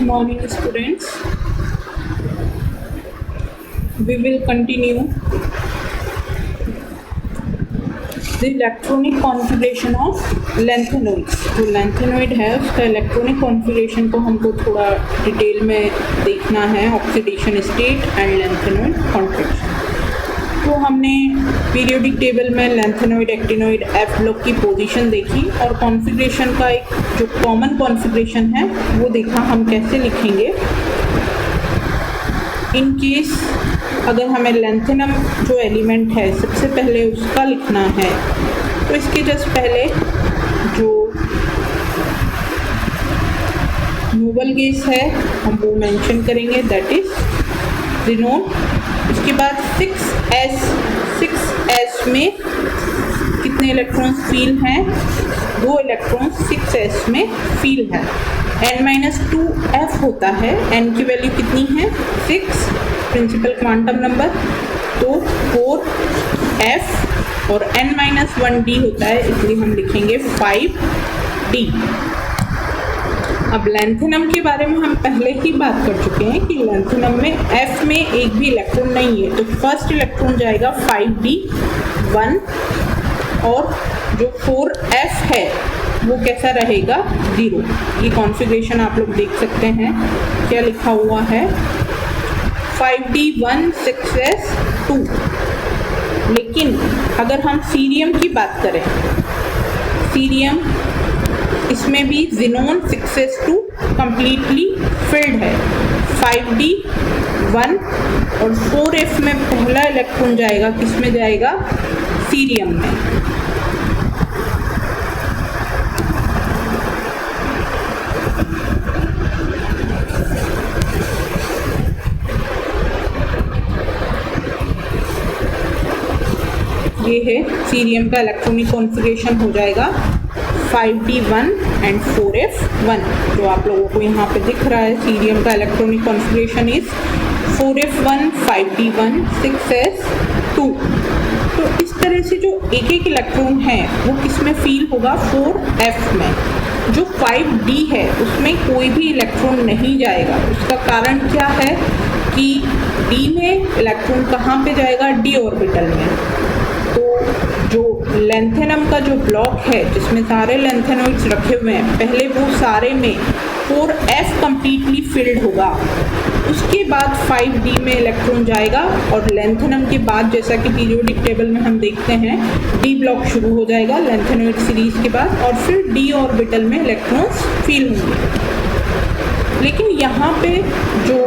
morning, students. We will continue the electronic configuration of lanthanide. जो lanthanide है उसका electronic configuration को हमको थोड़ा डिटेल में देखना है, oxidation state and lanthanoid contraction. तो हमने पीरियोडिक टेबल में लैंथेनॉइड, एक्टिनॉइड, एफ ब्लॉक की पोजीशन देखी और कॉन्फ़िगरेशन का एक जो कॉमन कॉन्फ़िगरेशन है वो देखा हम कैसे लिखेंगे। इन केस अगर हमें लैंथेनम जो एलिमेंट है सबसे पहले उसका लिखना है तो इसके जस्ट पहले जो नोबल गैस है हम वो मेंशन करेंगे, दैट इज ज़ीनोन। उसके बाद 6s में कितने इलेक्ट्रॉन्स फील हैं? 2 इलेक्ट्रॉन्स 6s में फील है। n-2f होता है, n की वैल्यू कितनी है? 6, प्रिंसिपल क्वांटम नंबर, तो 4f और n-1d होता है, इसलिए हम लिखेंगे 5d। अब लैंथेनम के बारे में हम पहले ही बात कर चुके हैं कि लैंथेनम में f में एक भी इलेक्ट्रॉन नहीं है, तो फर्स्ट इलेक्ट्रॉन जाएगा 5d1 और जो 4f है वो कैसा रहेगा? 0। ये कॉन्फ़िगरेशन आप लोग देख सकते हैं, क्या लिखा हुआ है? 5d1 6s2। लेकिन अगर हम सीरियम की बात करें, सीरियम इसमें भी ज़ीनोन 6s2 कम्प्लीटली फिल्ड है। 5d1 और 4f में पहला इलेक्ट्रॉन जाएगा, किस में जाएगा? सीरियम में। ये है सीरियम का इलेक्ट्रॉनिक कॉन्फ़िगरेशन हो जाएगा 5d1 एंड 4f1। जो आप लोगों को यहाँ पे दिख रहा है, सीरियम का electronic configuration is 4f1 5d1 6s2। तो इस तरह से जो एक इलेक्ट्रॉन है वो किस में फील होगा? 4f में। जो 5d है उसमें कोई भी इलेक्ट्रॉन नहीं जाएगा। उसका कारण क्या है कि d में इलेक्ट्रॉन कहाँ पे जाएगा? d ऑर्बिटल में। तो जो लैंथेनम का जो ब्लॉक है जिसमें सारे लैंथेनॉइड्स रखे हुए हैं, पहले वो सारे में 4f कम्प्लीटली फिल्ड होगा, उसके बाद 5d में इलेक्ट्रॉन जाएगा और लैंथेनम के बाद जैसा कि पीरियोडिक टेबल में हम देखते हैं d ब्लॉक शुरू हो जाएगा लैंथेनॉइड सीरीज के बाद और फिर d ऑर्बिटल में इलेक्ट्रॉन्स फील होंगे। लेकिन यहाँ पे जो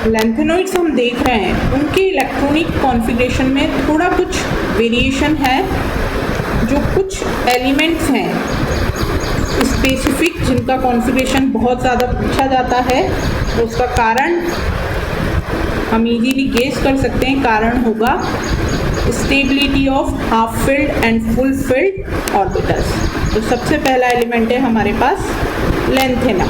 लैंथेनॉइड्स हम देख रहे हैं उनके इलेक्ट्रॉनिक कॉन्फ़िगरेशन में थोड़ा कुछ वेरिएशन है। जो कुछ एलिमेंट्स हैं स्पेसिफिक जिनका कॉन्फ़िगरेशन बहुत ज़्यादा पूछा जाता है, तो उसका कारण हम इजीली गेस कर सकते हैं। कारण होगा stability of half filled and full field orbitals. तो सबसे पहला एलिमेंट है हमारे पास लैंथेनम।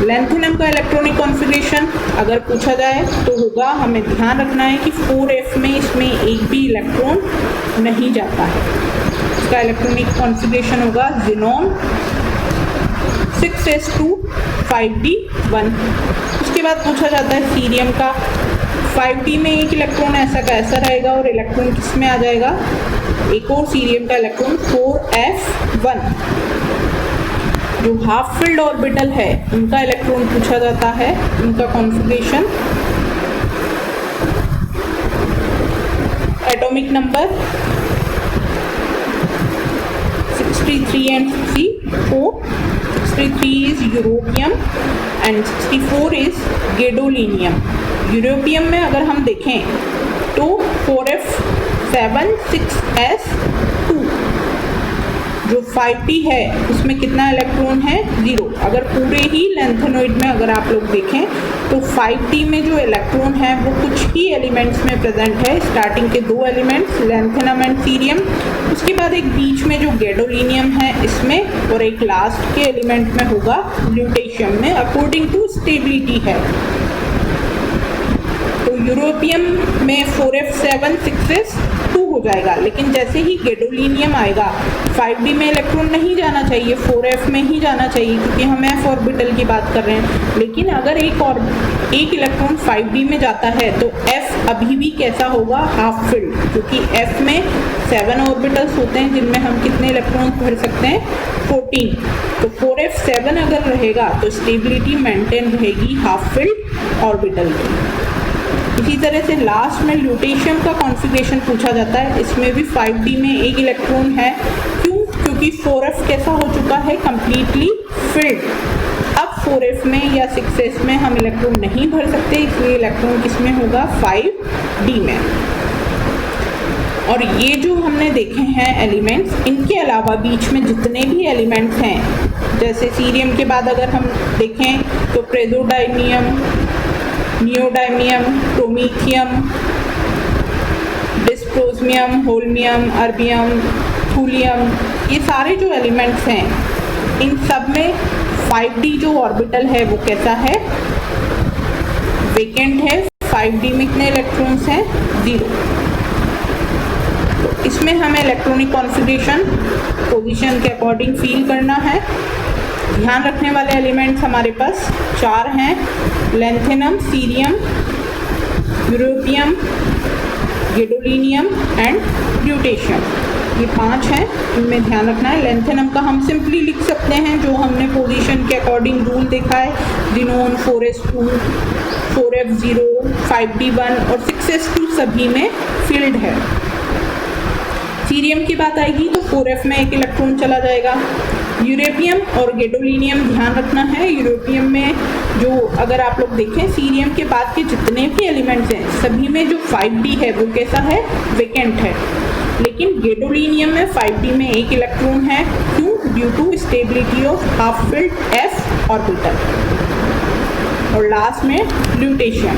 लैंथेनम का इलेक्ट्रॉनिक कॉन्फ़िगरेशन अगर पूछा जाए तो होगा, हमें ध्यान रखना है कि 4f में इसमें एक भी इलेक्ट्रॉन नहीं जाता है। इसका इलेक्ट्रॉनिक कॉन्फ़िगरेशन होगा ज़ीनोन 6s2 5d1। उसके बाद पूछा जाता है सीरियम का, 5d में एक इलेक्ट्रॉन ऐसा का ऐसा रहेगा और इलेक्ट्रॉन किस में आ जाएगा? एक और सीरियम का इलेक्ट्रॉन 4f1। जो हाफ फिल्ड ऑर्बिटल है उनका इलेक्ट्रॉन पूछा जाता है, उनका configuration atomic number 63 and 64। 63 is europium and 64 is gadolinium. Europium में अगर हम देखें तो 4f7 6s2। जो 5d है उसमें कितना इलेक्ट्रॉन है? 0। अगर पूरे ही लैंथेनॉइड में अगर आप लोग देखें तो 5d में जो इलेक्ट्रॉन है वो कुछ ही एलिमेंट्स में प्रेजेंट है। स्टार्टिंग के 2 एलिमेंट्स लैंथेनम एंड सीरियम, उसके बाद एक बीच में जो गैडोलीनियम है इसमें, और एक लास्ट के एलिमेंट में होगा ल्यूटेशियम में, अकॉर्डिंग टू स्टेबिलिटी है। तो यूरोपियम में 4f7 6s2 हो जाएगा, लेकिन जैसे ही गैडोलीनियम आएगा 5d में इलेक्ट्रॉन नहीं जाना चाहिए, 4f में ही जाना चाहिए, क्योंकि हम f ऑर्बिटल की बात कर रहे हैं। लेकिन अगर एक इलेक्ट्रॉन 5d में जाता है तो f अभी भी कैसा होगा, हाफ फिल्ड, क्योंकि f में 7 ऑर्बिटल्स होते हैं जिनमें हम कितने इलेक्ट्रॉन भर सकते हैं, 14। तो 4f7 अगर रहेगा तो स्टेबिलिटी मेंटेन रहेगी हाफ फिल्ड ऑर्बिटल की। इसी तरह से लास्ट में ल्यूटेशियम का कॉन्फ़िगरेशन पूछा जाता है। इसमें भी 5d में एक इलेक्ट्रॉन है, क्यों, क्योंकि 4f कैसा हो चुका है, कंप्लीटली फिल्ड। अब 4f में या 6s में हम इलेक्ट्रॉन नहीं भर सकते, इसलिए इलेक्ट्रॉन किसमें होगा, 5d में। और ये जो हमने देखे हैं एलिमेंट्स, इनके अलावा बीच में जितने भी एलिमेंट्स हैं, जैसे सीरियम के बाद अगर हम देखें तो praseodymium, neodymium, promethium, dysprosium, holmium, erbium, thulium, ये सारे जो एलिमेंट्स हैं इन सब में 5d जो ऑर्बिटल है वो कैसा है, वेकेंट है। 5d में कितने इलेक्ट्रॉन्स हैं, 0। तो इसमें हमें इलेक्ट्रॉनिक कॉन्फ़िगरेशन पोजीशन के अकॉर्डिंग फील करना है। ध्यान रखने वाले एलिमेंट्स हमारे पास 4 हैं, lanthanum, cerium, europium, gadolinium and lutetium, ये 5 हैं, इनमें ध्यान रखना है। लैंथेनम का हम सिंपली लिख सकते हैं, जो हमने पोजीशन के अकॉर्डिंग रूल देखा है, जिनोन 4s2, 4f0, 5d1 और 6s2 सभी में फील्ड है। सीरियम की बात आएगी तो 4f में एक इलेक्ट्रॉन चला जाएगा। यूरोपियम और गैडोलीनियम ध्यान रखना है, यूरोपियम में जो अगर आप लोग देखें सीरियम के बाद के जितने भी एलिमेंट्स हैं सभी में जो 5d है वो कैसा है, वेकेंट है। लेकिन गैडोलीनियम में 5d में एक इलेक्ट्रॉन है, क्यों, due to stability of half filled f orbital. और लास्ट में ल्यूटेशियम।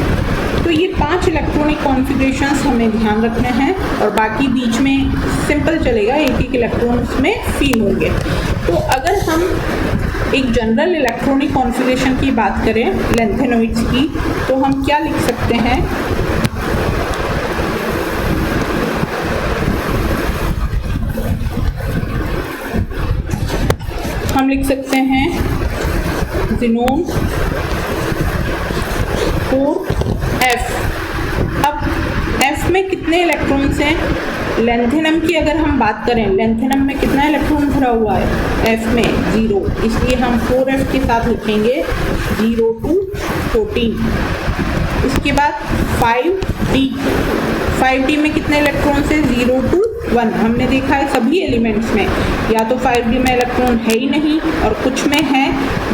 तो ये 5 इलेक्ट्रॉनिक कॉन्फ़िगरेशंस हमें ध्यान रखने हैं, और बाकी बीच में सिंपल चलेगा, एक एक इलेक्ट्रॉन उसमें फील होंगे। तो अगर हम एक जनरल इलेक्ट्रॉनिक कॉन्फ़िगरेशन की बात करें लैंथेनोइड्स की, तो हम क्या लिख सकते हैं, हम लिख सकते हैं ज़ीनोन 4f। अब f में कितने इलेक्ट्रॉन्स हैं, लैंथेनम की अगर हम बात करें, लैंथेनम में कितना इलेक्ट्रॉन भरा हुआ है, f में 0, इसलिए हम 4f के साथ लिखेंगे 0 to 14। इसके बाद 5d में कितने इलेक्ट्रॉन्स हैं, 0 to 1। हमने देखा है सभी एलिमेंट्स में या तो 5d में इलेक्ट्रॉन है ही नहीं, और कुछ में है,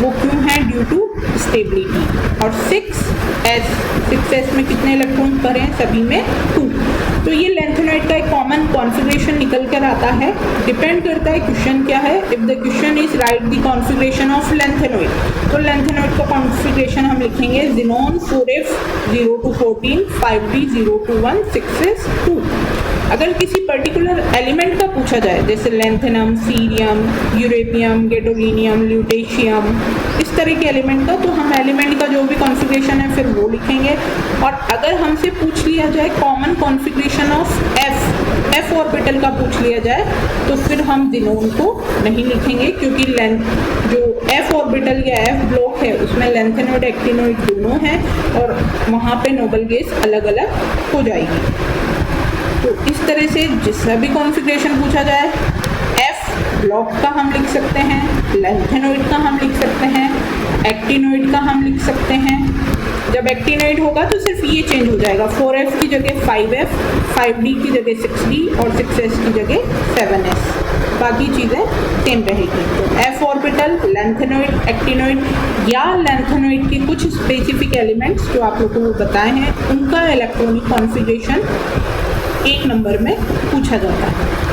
वो क्यों है, ड्यू टू स्टेबिलिटी। और 6s में कितने इलेक्ट्रॉन भरे हैं, सभी में 2। तो ये लैंथेनोइड का एक कॉमन कॉन्फ़िगरेशन निकल कर आता है। डिपेंड करता है क्वेश्चन क्या है, if the question is right the configuration of lanthanoid, तो लैंथेनोइड का कॉन्फ़िगरेशन हम लिखेंगे ज़ीनोन 4f 0 to 14, 5d 0 to 1, 6s 2। अगर किसी पर्टिकुलर एलिमेंट का पूछा जाए, जैसे lanthanum, cerium, europium, gadolinium, lutetium, इस तरह के एलिमेंट का, तो हम एलिमेंट का जो भी कॉन्फ़िगरेशन है फिर वो लिखेंगे। और अगर हमसे पूछ लिया जाए common configuration of f orbital का पूछ लिया जाए, तो फिर हम ज़ीनोन को नहीं लिखेंगे, क्योंकि जो f ऑर्बिटल या f ब्लॉक है उसमें लैंथेनोइड एक्टिनोइड दोनों हैं, और वहाँ पे नोबल गैस अलग अलग हो जाएगी। तो इस तरह से जिसका भी कॉन्फ़िगरेशन पूछा जाए, f ब्लॉक का हम लिख सकते हैं, लैंथेनोइड का हम लिख सकते हैं, एक्टिनोइड का हम लिख सकते हैं। जब एक्टिनोइड होगा तो सिर्फ ये चेंज हो जाएगा, 4f की जगह 5f, 5d की जगह 6d और 6s की जगह 7s, बाकी चीज़ें सेम रहेगी। तो f ऑर्बिटल, लैंथेनोइड, एक्टिनोइड या लैंथेनोइड के कुछ स्पेसिफिक एलिमेंट्स जो आप लोगों को बताए हैं, उनका इलेक्ट्रॉनिक कॉन्फ़िगरेशन 1 नंबर में पूछा जाता है।